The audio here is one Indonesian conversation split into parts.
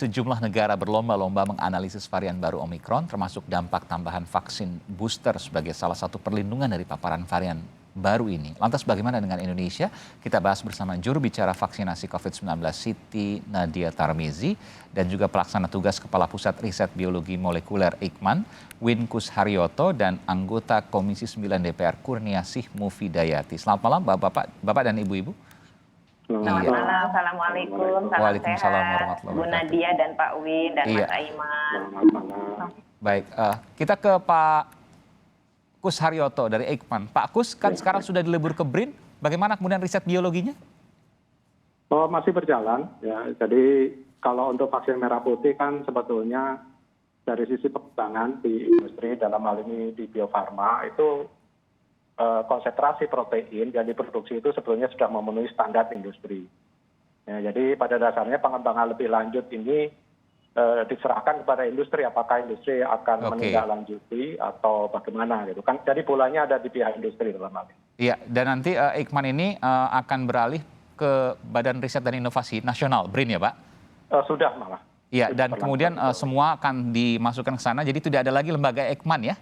Sejumlah negara berlomba-lomba menganalisis varian baru Omikron, termasuk dampak tambahan vaksin booster sebagai salah satu perlindungan dari paparan varian baru ini. Lantas bagaimana dengan Indonesia? Kita bahas bersama juru bicara vaksinasi COVID-19 Siti Nadia Tarmizi dan juga pelaksana tugas Kepala Pusat Riset Biologi Molekuler Eijkman, Winkus Haryoto, dan anggota Komisi 9 DPR Kurniasih Mufidayati. Selamat malam Bapak dan Ibu-Ibu. Selamat malam, Assalamualaikum, salam Waalaikumsalam sehat, warahmatullahi Bu wabarakatuh. Nadia dan Pak Win dan Iya. Mas Aiman. Baik, kita ke Pak Kus Haryoto dari Eijkman. Pak Kus, kan sekarang sudah dilebur ke BRIN, bagaimana kemudian riset biologinya? Oh, masih berjalan ya. Jadi kalau untuk vaksin merah putih kan sebetulnya dari sisi pengembangan di industri dalam hal ini di Bio Farma itu konsentrasi protein yang diproduksi itu sebetulnya sudah memenuhi standar industri. Ya, jadi pada dasarnya pengembangan lebih lanjut ini diserahkan kepada industri, apakah industri akan menindaklanjuti atau bagaimana gitu kan. Jadi bolanya ada di pihak industri dalam hal ini. Iya, dan nanti Eijkman ini akan beralih ke Badan Riset dan Inovasi Nasional, BRIN ya Pak? Sudah malah. Iya, dan kemudian semua akan dimasukkan ke sana, jadi tidak ada lagi lembaga Eijkman ya?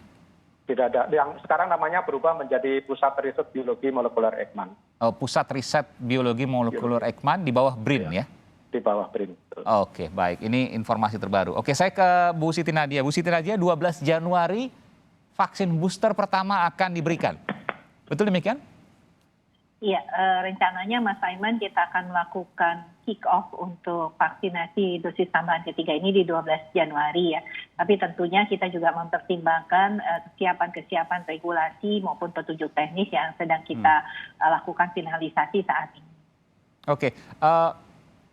Tidak ada, yang sekarang namanya berubah menjadi Pusat Riset Biologi Molekuler Eijkman. Pusat Riset Biologi Molekuler Eijkman di bawah BRIN ya? Di bawah BRIN. Oke, baik. Ini informasi terbaru. Oke, saya ke Bu Siti Nadia. Bu Siti Nadia, 12 Januari vaksin booster pertama akan diberikan. Betul demikian? Iya, rencananya Mas Aiman kita akan melakukan kick off untuk vaksinasi dosis tambahan ketiga ini di 12 Januari ya. Tapi tentunya kita juga mempertimbangkan kesiapan regulasi maupun petunjuk teknis yang sedang kita lakukan finalisasi saat ini. Oke,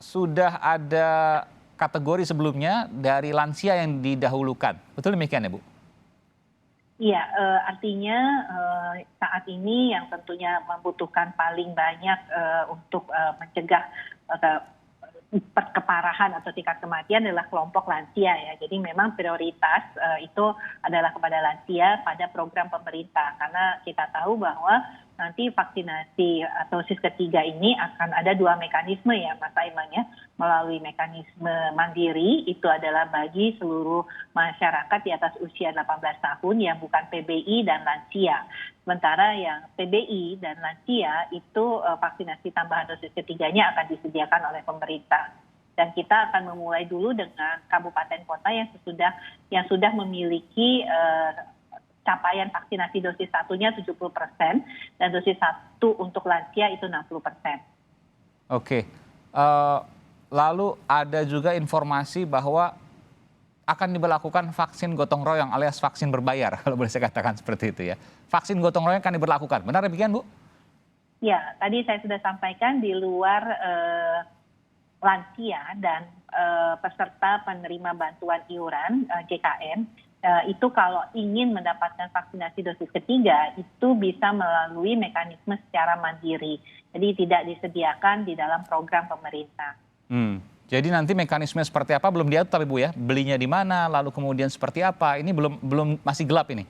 sudah ada kategori sebelumnya dari lansia yang didahulukan. Betul demikian ya Bu? Iya, artinya saat ini yang tentunya membutuhkan paling banyak untuk mencegah keparahan atau tingkat kematian adalah kelompok lansia ya. Jadi memang prioritas itu adalah kepada lansia pada program pemerintah karena kita tahu bahwa nanti vaksinasi dosis ketiga ini akan ada dua mekanisme ya Mas Aiman ya. Melalui mekanisme mandiri itu adalah bagi seluruh masyarakat di atas usia 18 tahun yang bukan PBI dan lansia. Sementara yang PBI dan lansia itu vaksinasi tambahan dosis ketiganya akan disediakan oleh pemerintah. Dan kita akan memulai dulu dengan kabupaten kota yang sudah memiliki capaian vaksinasi dosis satunya 70% dan dosis satu untuk lansia itu 60%. Oke, lalu ada juga informasi bahwa akan diberlakukan vaksin gotong royong alias vaksin berbayar, kalau boleh saya katakan seperti itu ya. Vaksin gotong royong akan diberlakukan, benar demikian Bu? Ya, tadi saya sudah sampaikan di luar lansia dan peserta penerima bantuan iuran JKN, itu kalau ingin mendapatkan vaksinasi dosis ketiga itu bisa melalui mekanisme secara mandiri. Jadi tidak disediakan di dalam program pemerintah. Jadi nanti mekanisme seperti apa belum diatur tapi Bu ya? Belinya di mana, lalu kemudian seperti apa? Ini belum masih gelap ini.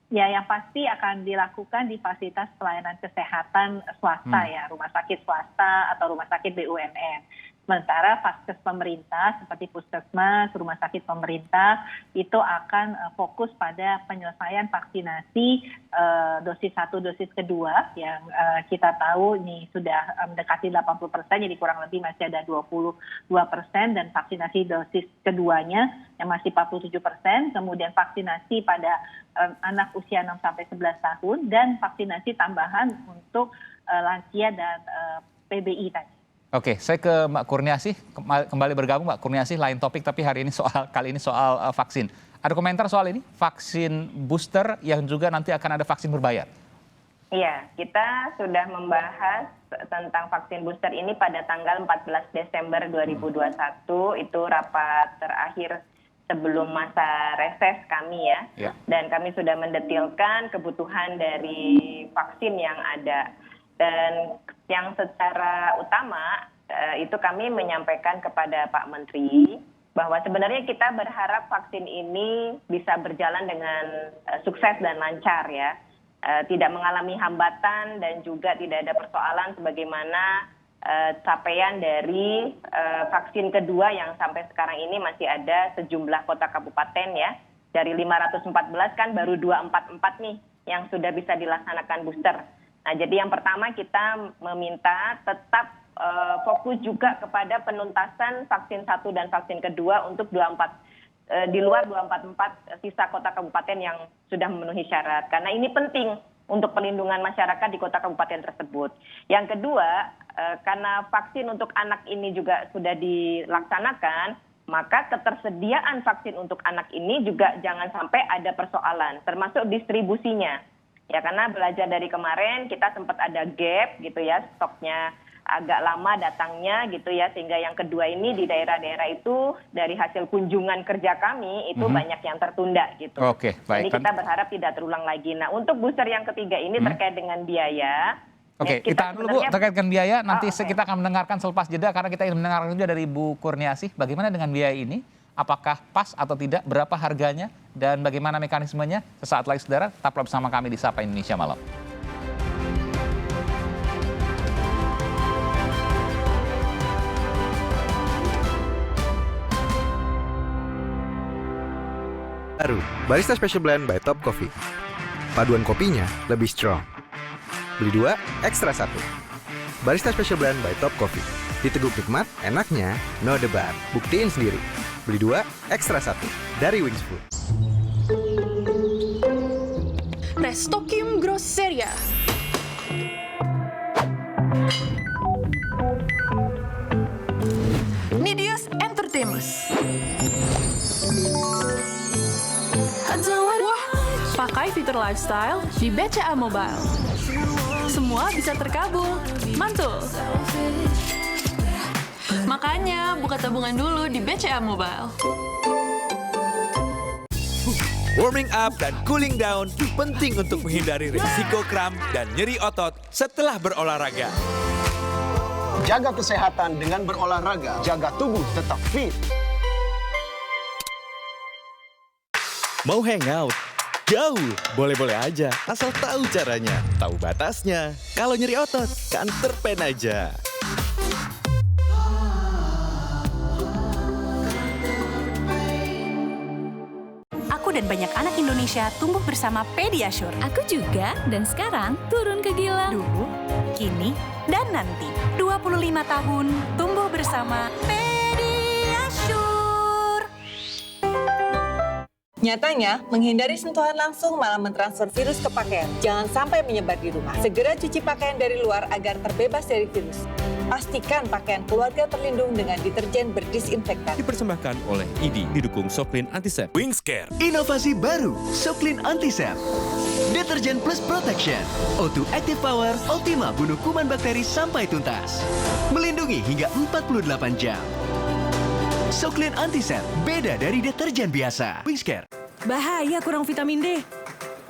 Ya, yang pasti akan dilakukan di fasilitas pelayanan kesehatan swasta ya, rumah sakit swasta atau rumah sakit BUMN. Sementara vaskes pemerintah seperti puskesmas, rumah sakit pemerintah itu akan fokus pada penyelesaian vaksinasi dosis 1, dosis kedua yang kita tahu ini sudah mendekati 80%, jadi kurang lebih masih ada 22%, dan vaksinasi dosis keduanya yang masih 47%, kemudian vaksinasi pada anak usia 6-11 tahun, dan vaksinasi tambahan untuk lansia dan PBI tadi. Oke, saya ke Mbak Kurniasih, kembali bergabung Mbak Kurniasih, lain topik tapi kali ini soal vaksin. Ada komentar soal ini, vaksin booster yang juga nanti akan ada vaksin berbayar? Iya, kita sudah membahas tentang vaksin booster ini pada tanggal 14 Desember 2021, itu rapat terakhir sebelum masa reses kami ya. Dan kami sudah mendetilkan kebutuhan dari vaksin yang ada. Dan yang secara utama itu kami menyampaikan kepada Pak Menteri bahwa sebenarnya kita berharap vaksin ini bisa berjalan dengan sukses dan lancar ya. Tidak mengalami hambatan dan juga tidak ada persoalan sebagaimana capaian dari vaksin kedua yang sampai sekarang ini masih ada sejumlah kota kabupaten ya. Dari 514 kan baru 244 nih yang sudah bisa dilaksanakan booster. Nah, jadi yang pertama kita meminta tetap fokus juga kepada penuntasan vaksin 1 dan vaksin kedua untuk di luar 244 sisa kota kabupaten yang sudah memenuhi syarat. Karena ini penting untuk pelindungan masyarakat di kota kabupaten tersebut. Yang kedua, karena vaksin untuk anak ini juga sudah dilaksanakan, maka ketersediaan vaksin untuk anak ini juga jangan sampai ada persoalan, termasuk distribusinya. Ya, karena belajar dari kemarin kita sempat ada gap gitu ya, stoknya agak lama datangnya gitu ya, sehingga yang kedua ini di daerah-daerah itu dari hasil kunjungan kerja kami itu banyak yang tertunda gitu. Oke, baik. Jadi kita berharap tidak terulang lagi. Nah, untuk booster yang ketiga ini terkait dengan biaya. Oke, kita dulu Bu, terkait dengan biaya, nanti kita akan mendengarkan selepas jeda karena kita ingin mendengarkan juga dari Bu Kurniasih. Bagaimana dengan biaya ini? Apakah pas atau tidak? Berapa harganya? Dan bagaimana mekanismenya? Sesaat lagi saudara, tetaplah bersama kami di Sapa Indonesia Malam. Baru, Barista Special Blend by Top Coffee. Paduan kopinya lebih strong. Beli 2, ekstra 1. Barista Special Blend by Top Coffee. Diteguk nikmat, enaknya, no debat. Buktiin sendiri. Beli 2, ekstra 1. Dari Wings Food. Resto Kim Grosseria. Nidius Entertainment. Wah, pakai fitur lifestyle di BCA Mobile. Semua bisa terkabul, mantul. Makanya buka tabungan dulu di BCA Mobile. Warming up dan cooling down penting untuk menghindari risiko kram dan nyeri otot setelah berolahraga. Jaga kesehatan dengan berolahraga, jaga tubuh tetap fit. Mau hangout? Jauh, boleh-boleh aja, asal tahu caranya, tahu batasnya. Kalau nyeri otot, kan terpen aja. Aku dan banyak anak Indonesia tumbuh bersama Pediasure. Aku juga, dan sekarang turun ke Gilang. Dulu, kini, dan nanti. 25 tahun tumbuh bersama Pediasure. Nyatanya, menghindari sentuhan langsung malah mentransfer virus ke pakaian. Jangan sampai menyebar di rumah. Segera cuci pakaian dari luar agar terbebas dari virus. Pastikan pakaian keluarga terlindung dengan deterjen berdisinfektan. Dipersembahkan oleh ID, didukung Soklin Antisep. Wingscare. Inovasi baru, Soklin Antisep. Deterjen plus protection. O2 Active Power, Ultima bunuh kuman bakteri sampai tuntas. Melindungi hingga 48 jam. Soklin Antisep, beda dari deterjen biasa. Wingscare. Bahaya kurang vitamin D.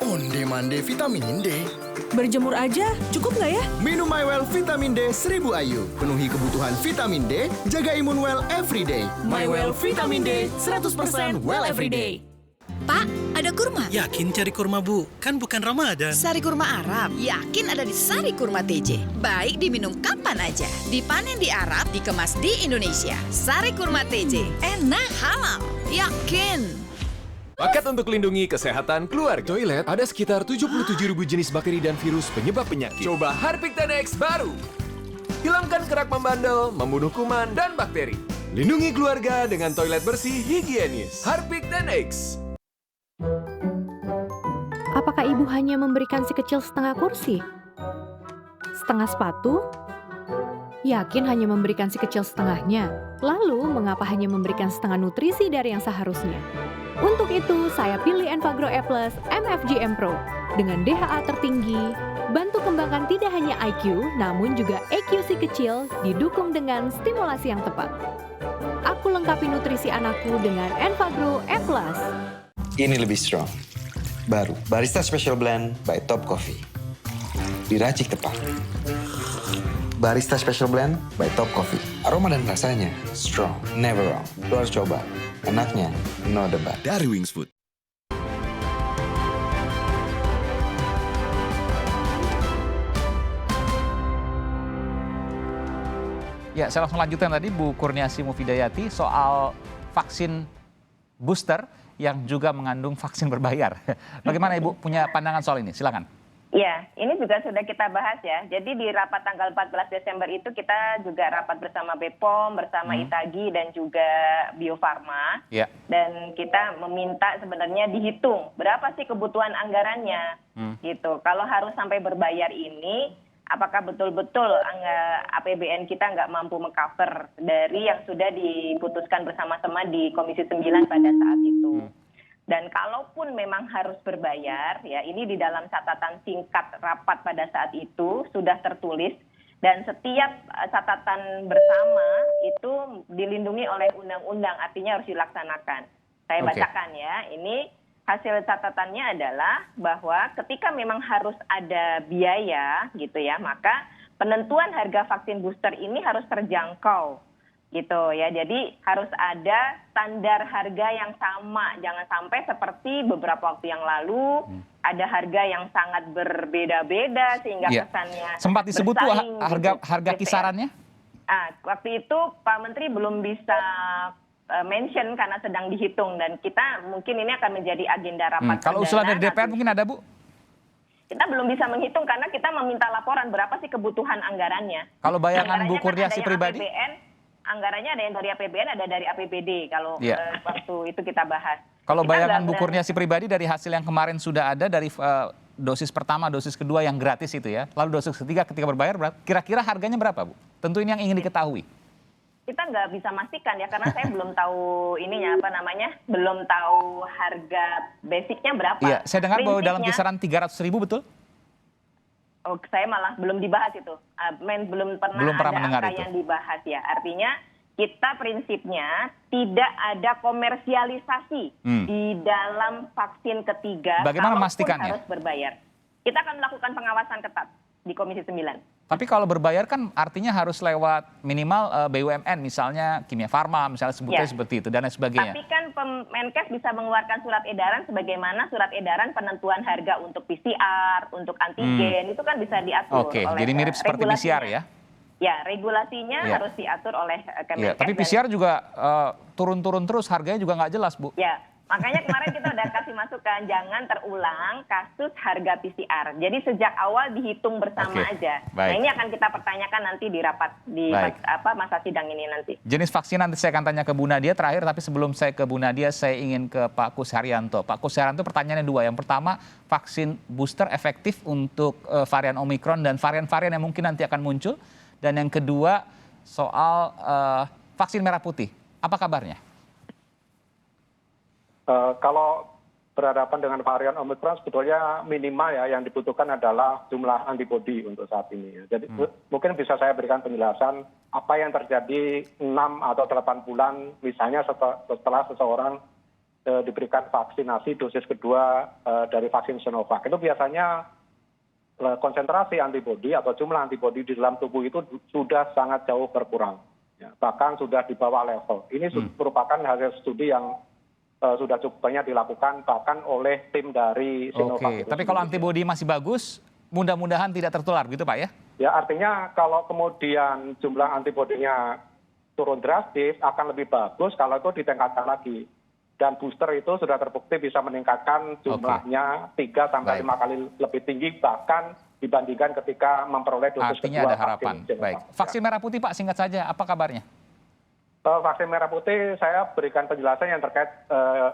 Onde-mande vitamin D. Berjemur aja, cukup nggak ya? Minum MyWell Vitamin D 1000 IU. Penuhi kebutuhan vitamin D, jaga imun well everyday. MyWell Vitamin D, 100% well everyday. Pak, ada kurma? Yakin cari kurma, Bu? Kan bukan Ramadan. Sari kurma Arab? Yakin ada di Sari Kurma TJ. Baik diminum kapan aja. Dipanen di Arab, dikemas di Indonesia. Sari Kurma TJ. Enak, halal. Yakin. Paket untuk lindungi kesehatan keluarga. Toilet ada sekitar 77.000 jenis bakteri dan virus penyebab penyakit. Coba Harpic 10X baru. Hilangkan kerak membandel, membunuh kuman dan bakteri. Lindungi keluarga dengan toilet bersih higienis. Harpic 10X. Apakah ibu hanya memberikan si kecil setengah kursi? Setengah sepatu? Yakin hanya memberikan si kecil setengahnya? Lalu, mengapa hanya memberikan setengah nutrisi dari yang seharusnya? Untuk itu, saya pilih Enfagro E+ MFGM Pro. Dengan DHA tertinggi, bantu kembangkan tidak hanya IQ, namun juga EQ si kecil, didukung dengan stimulasi yang tepat. Aku lengkapi nutrisi anakku dengan Enfagro E+. Ini lebih strong. Baru, Barista Special Blend by Top Coffee. Diracik tepat. Barista Special Blend by Top Coffee. Aroma dan rasanya strong, never wrong. Lo harus coba. Enaknya, no debat. Dari Wings Food. Ya, saya langsung lanjutkan tadi Bu Kurniasi Mufidayati soal vaksin booster yang juga mengandung vaksin berbayar. Bagaimana Ibu punya pandangan soal ini? Silakan. Ya, ini juga sudah kita bahas ya. Jadi di rapat tanggal 14 Desember itu kita juga rapat bersama BPOM, bersama Itagi dan juga Bio Farma. Ya. Dan kita meminta sebenarnya dihitung berapa sih kebutuhan anggarannya gitu. Kalau harus sampai berbayar ini, apakah betul-betul APBN kita nggak mampu mengcover dari yang sudah diputuskan bersama-sama di Komisi 9 pada saat itu. Dan kalaupun memang harus berbayar, ya ini di dalam catatan singkat rapat pada saat itu sudah tertulis dan setiap catatan bersama itu dilindungi oleh undang-undang, artinya harus dilaksanakan. Saya bacakan ya, ini hasil catatannya adalah bahwa ketika memang harus ada biaya gitu ya, maka penentuan harga vaksin booster ini harus terjangkau gitu ya. Jadi harus ada standar harga yang sama, jangan sampai seperti beberapa waktu yang lalu ada harga yang sangat berbeda-beda sehingga kesannya sempat disebut tuh harga kisarannya? Waktu itu Pak Menteri belum bisa mention karena sedang dihitung dan kita mungkin ini akan menjadi agenda rapat. Kalau usulan dari DPR mungkin ada, Bu? Kita belum bisa menghitung karena kita meminta laporan berapa sih kebutuhan anggarannya. Kalau bayangan Bu Kurniasi pribadi? Anggarannya ada yang dari APBN, ada dari APBD kalau waktu itu kita bahas. Kalau bayangan Bu Kurniasi pribadi dari hasil yang kemarin sudah ada dari dosis pertama, dosis kedua yang gratis itu ya, lalu dosis ketiga ketika berbayar, kira-kira harganya berapa, Bu? Tentu ini yang ingin diketahui. Kita nggak bisa pastikan ya karena saya belum tahu ininya belum tahu harga basicnya berapa. Iya, saya dengar bahwa dalam kisaran 300.000 betul? Oh, saya malah belum dibahas itu. Belum pernah ada angka yang dibahas ya. Artinya kita prinsipnya tidak ada komersialisasi di dalam vaksin ketiga. Bagaimana memastikannya? Harus berbayar. Kita akan melakukan pengawasan ketat di Komisi 9. Tapi kalau berbayar kan artinya harus lewat minimal BUMN, misalnya Kimia Farma, misalnya sebutnya seperti itu, dan lain sebagainya. Tapi kan Menkes bisa mengeluarkan surat edaran sebagaimana surat edaran penentuan harga untuk PCR, untuk antigen, itu kan bisa diatur oleh jadi mirip seperti PCR ya? Ya, regulasinya harus diatur oleh Kemenkes. Tapi PCR juga turun-turun terus, harganya juga nggak jelas, Bu. Ya. Makanya kemarin kita udah kasih masukan jangan terulang kasus harga PCR. Jadi sejak awal dihitung bersama aja. Nah ini akan kita pertanyakan nanti di rapat di masa sidang ini nanti. Jenis vaksin nanti saya akan tanya ke Bu Nadia terakhir, tapi sebelum saya ke Bu Nadia saya ingin ke Pak Kusharyanto. Pak Kusharyanto pertanyaannya dua. Yang pertama, vaksin booster efektif untuk varian Omikron dan varian-varian yang mungkin nanti akan muncul. Dan yang kedua soal vaksin merah putih. Apa kabarnya? Kalau berhadapan dengan varian Omicron sebetulnya minimal ya yang dibutuhkan adalah jumlah antibodi untuk saat ini. Jadi mungkin bisa saya berikan penjelasan apa yang terjadi 6 atau 8 bulan misalnya setelah seseorang diberikan vaksinasi dosis kedua dari vaksin Sinovac. Itu biasanya konsentrasi antibodi atau jumlah antibodi di dalam tubuh itu sudah sangat jauh berkurang. Ya, bahkan sudah di bawah level. Ini merupakan hasil studi yang sudah cukup banyak dilakukan bahkan oleh tim dari Sinovac. Tapi kalau antibodi masih bagus, mudah-mudahan tidak tertular gitu Pak ya? Ya artinya kalau kemudian jumlah antibodinya turun drastis akan lebih bagus kalau itu ditingkatkan lagi. Dan booster itu sudah terbukti bisa meningkatkan jumlahnya 3 sampai 5 kali lebih tinggi bahkan dibandingkan ketika memperoleh dosis kedua. Artinya ada harapan. Baik. Vaksin merah putih Pak, singkat saja, apa kabarnya? Vaksin merah putih saya berikan penjelasan yang terkait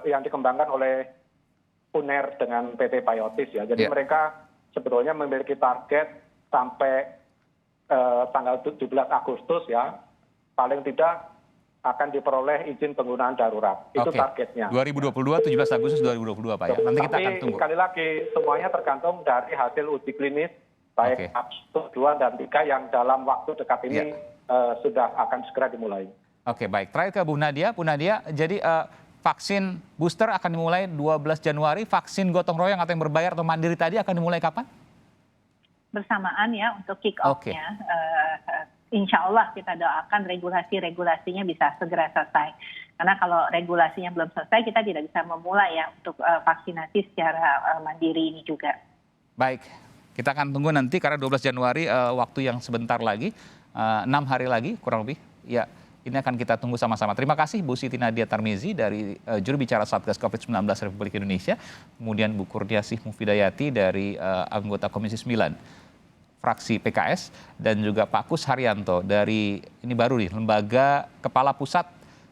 yang dikembangkan oleh UNER dengan PT Biotis ya. Jadi mereka sebetulnya memiliki target sampai tanggal 17 Agustus ya. Paling tidak akan diperoleh izin penggunaan darurat. Itu targetnya. 2022, 17 Agustus 2022 Pak ya. Nanti kita akan tunggu. Sekali lagi semuanya tergantung dari hasil uji klinis baik 1, 2, dan 3 yang dalam waktu dekat ini sudah akan segera dimulai. Oke, baik. Terakhir ke Bu Nadia. Bu Nadia, jadi vaksin booster akan dimulai 12 Januari. Vaksin gotong royong atau yang berbayar atau mandiri tadi akan dimulai kapan? Bersamaan ya untuk kick off-nya. Insya Allah kita doakan regulasinya bisa segera selesai. Karena kalau regulasinya belum selesai, kita tidak bisa memulai ya untuk vaksinasi secara mandiri ini juga. Baik, kita akan tunggu nanti karena 12 Januari waktu yang sebentar lagi. 6 hari lagi kurang lebih. Ya, ini akan kita tunggu sama-sama. Terima kasih Bu Siti Nadia Tarmizi dari juru bicara Satgas COVID-19 Republik Indonesia. Kemudian Bu Kurniasih Mufidayati dari anggota Komisi 9 fraksi PKS. Dan juga Pak Kus Haryanto dari, ini baru nih, Lembaga Kepala Pusat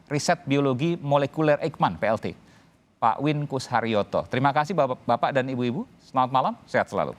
Riset Biologi Molekuler Eijkman, PLT. Pak Win Kus Haryoto. Terima kasih Bapak dan Ibu-Ibu. Selamat malam, sehat selalu.